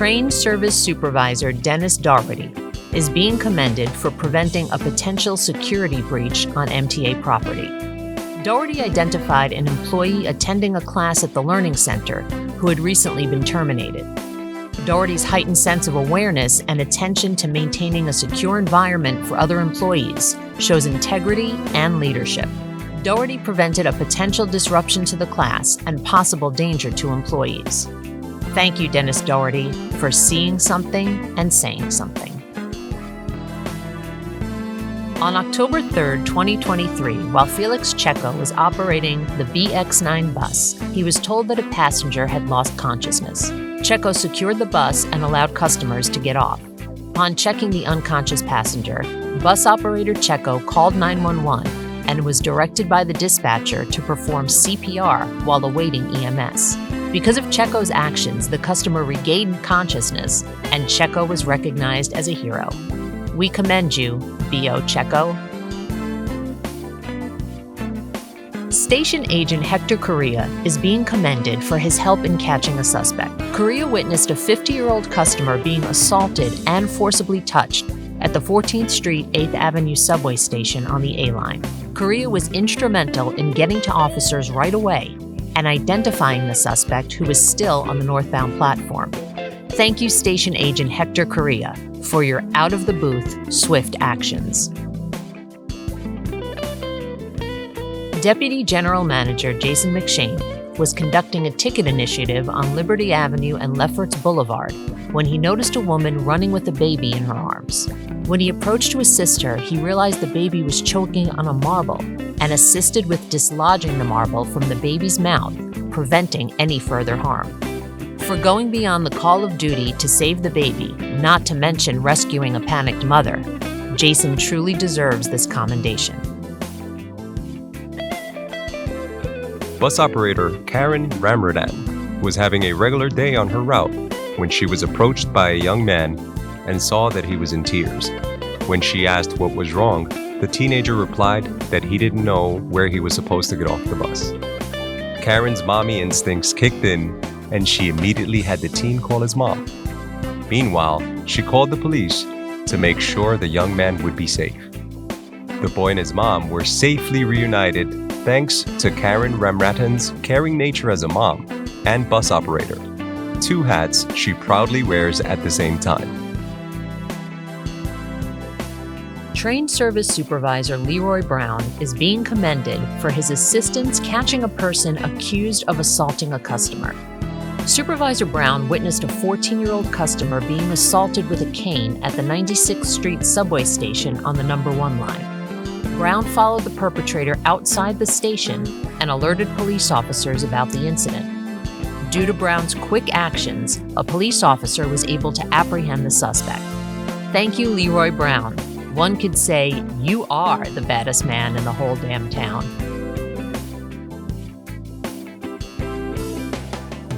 Train Service Supervisor Dennis Dary is being commended for preventing a potential security breach on MTA property. Doherty identified an employee attending a class at the Learning Center who had recently been terminated. Doherty's heightened sense of awareness and attention to maintaining a secure environment for other employees shows integrity and leadership. Doherty prevented a potential disruption to the class and possible danger to employees. Thank you, Dennis Doherty, for seeing something and saying something. On October 3, 2023, while Felix Cheo was operating the BX9 bus, he was told that a passenger had lost consciousness. Cheo secured the bus and allowed customers to get off. Upon checking the unconscious passenger, bus operator Cheo called 911 and was directed by the dispatcher to perform CPR while awaiting EMS. Because of Checo's actions, the customer regained consciousness and Cheo was recognized as a hero. We commend you, B.O. Cheo. Station agent Hector Korea is being commended for his help in catching a suspect. Korea witnessed a 50-year-old customer being assaulted and forcibly touched at the 14th Street 8th Avenue subway station on the A line. Korea was instrumental in getting to officers right away and identifying the suspect, who was still on the northbound platform. Thank you, Station Agent Hector Korea, for your out-of-the-booth, swift actions. Deputy General Manager Jason McShane was conducting a ticket initiative on Liberty Avenue and Lefferts Boulevard when he noticed a woman running with a baby in her arms. When he approached to assist her, he realized the baby was choking on a marble and assisted with dislodging the marble from the baby's mouth, preventing any further harm. For going beyond the call of duty to save the baby, not to mention rescuing a panicked mother, Jason truly deserves this commendation. Bus operator Karen Ramradan was having a regular day on her route when she was approached by a young man and saw that he was in tears. When she asked what was wrong, the teenager replied that he didn't know where he was supposed to get off the bus. Karen's mommy instincts kicked in, and she immediately had the teen call his mom. Meanwhile, she called the police to make sure the young man would be safe. The boy and his mom were safely reunited thanks to Karen Ramratan's caring nature as a mom and bus operator, two hats she proudly wears at the same time. Train Service Supervisor Leroy Brown is being commended for his assistance catching a person accused of assaulting a customer. Supervisor Brown witnessed a 14-year-old customer being assaulted with a cane at the 96th Street subway station on the number 1 line. Brown followed the perpetrator outside the station and alerted police officers about the incident. Due to Brown's quick actions, a police officer was able to apprehend the suspect. Thank you, Leroy Brown. One could say you are the baddest man in the whole damn town.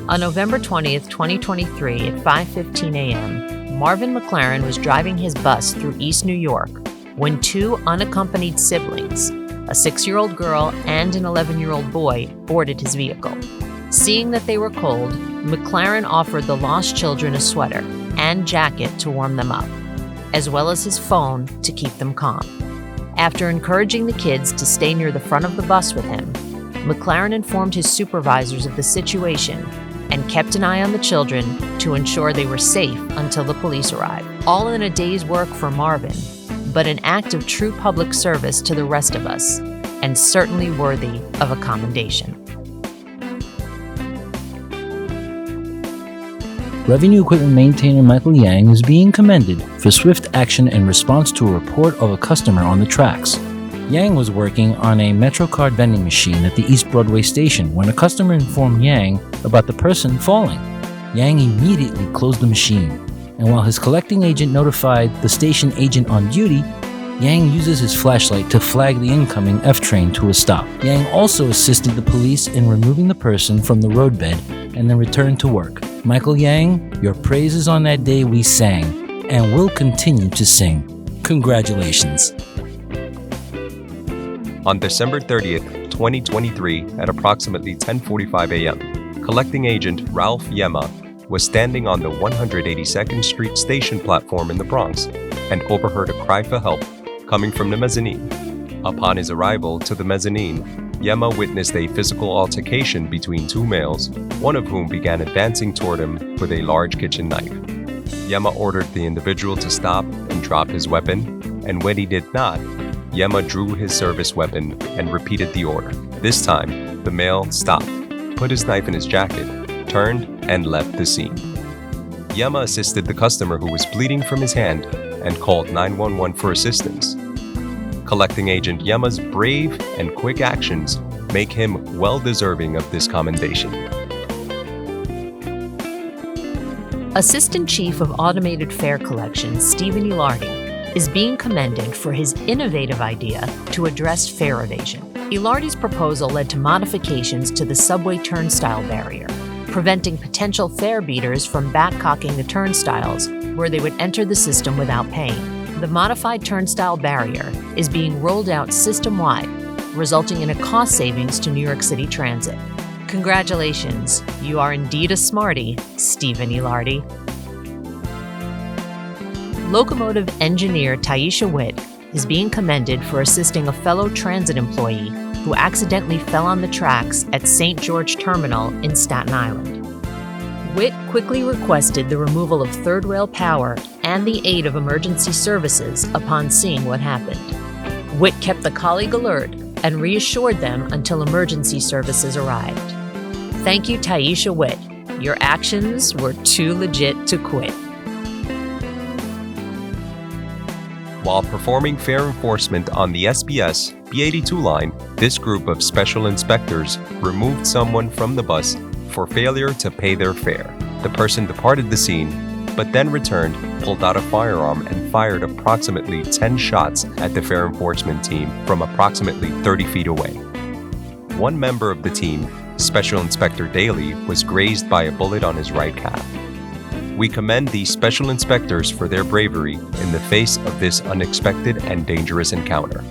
On November 20th, 2023 at 5:15 a.m., Marvin McLaren was driving his bus through East New York when two unaccompanied siblings, a 6-year-old girl and an 11-year-old boy, boarded his vehicle. Seeing that they were cold, McLaren offered the lost children a sweater and jacket to warm them up, as well as his phone to keep them calm. After encouraging the kids to stay near the front of the bus with him, McLaren informed his supervisors of the situation and kept an eye on the children to ensure they were safe until the police arrived. All in a day's work for Marvin, but an act of true public service to the rest of us, and certainly worthy of a commendation. Revenue Equipment Maintainer Michael Yang is being commended for swift action in response to a report of a customer on the tracks. Yang was working on a MetroCard vending machine at the East Broadway station when a customer informed Yang about the person falling. Yang immediately closed the machine, and while his collecting agent notified the station agent on duty, Yang uses his flashlight to flag the incoming F train to a stop. Yang also assisted the police in removing the person from the roadbed and then returned to work. Michael Yang, your praises on that day we sang, and will continue to sing. Congratulations. On December 30th, 2023, at approximately 10:45 a.m., collecting agent Ralph Yemma was standing on the 182nd Street station platform in the Bronx and overheard a cry for help coming from the mezzanine. Upon his arrival to the mezzanine, Yemma witnessed a physical altercation between two males, one of whom began advancing toward him with a large kitchen knife. Yemma ordered the individual to stop and drop his weapon, and when he did not, Yemma drew his service weapon and repeated the order. This time, the male stopped, put his knife in his jacket, turned, and left the scene. Yemma assisted the customer who was bleeding from his hand and called 911 for assistance. Collecting Agent Yemma's brave and quick actions make him well deserving of this commendation. Assistant Chief of Automated Fare Collection, Stephen Elardi, is being commended for his innovative idea to address fare evasion. Elardi's proposal led to modifications to the subway turnstile barrier, preventing potential fare beaters from backcocking the turnstiles where they would enter the system without paying. The modified turnstile barrier is being rolled out system-wide, resulting in a cost savings to New York City Transit. Congratulations, you are indeed a smarty, Stephen Elardi. Locomotive engineer Taisha Whit is being commended for assisting a fellow transit employee who accidentally fell on the tracks at St. George Terminal in Staten Island. Whit quickly requested the removal of third rail power and the aid of emergency services upon seeing what happened. Whit kept the colleague alert and reassured them until emergency services arrived. Thank you, Taisha Whit. Your actions were too legit to quit. While performing fare enforcement on the SBS B82 line, this group of special inspectors removed someone from the bus for failure to pay their fare. The person departed the scene, but then returned, pulled out a firearm, and fired approximately 10 shots at the fare enforcement team from approximately 30 feet away. One member of the team, Special Inspector Dary, was grazed by a bullet on his right calf. We commend these special inspectors for their bravery in the face of this unexpected and dangerous encounter.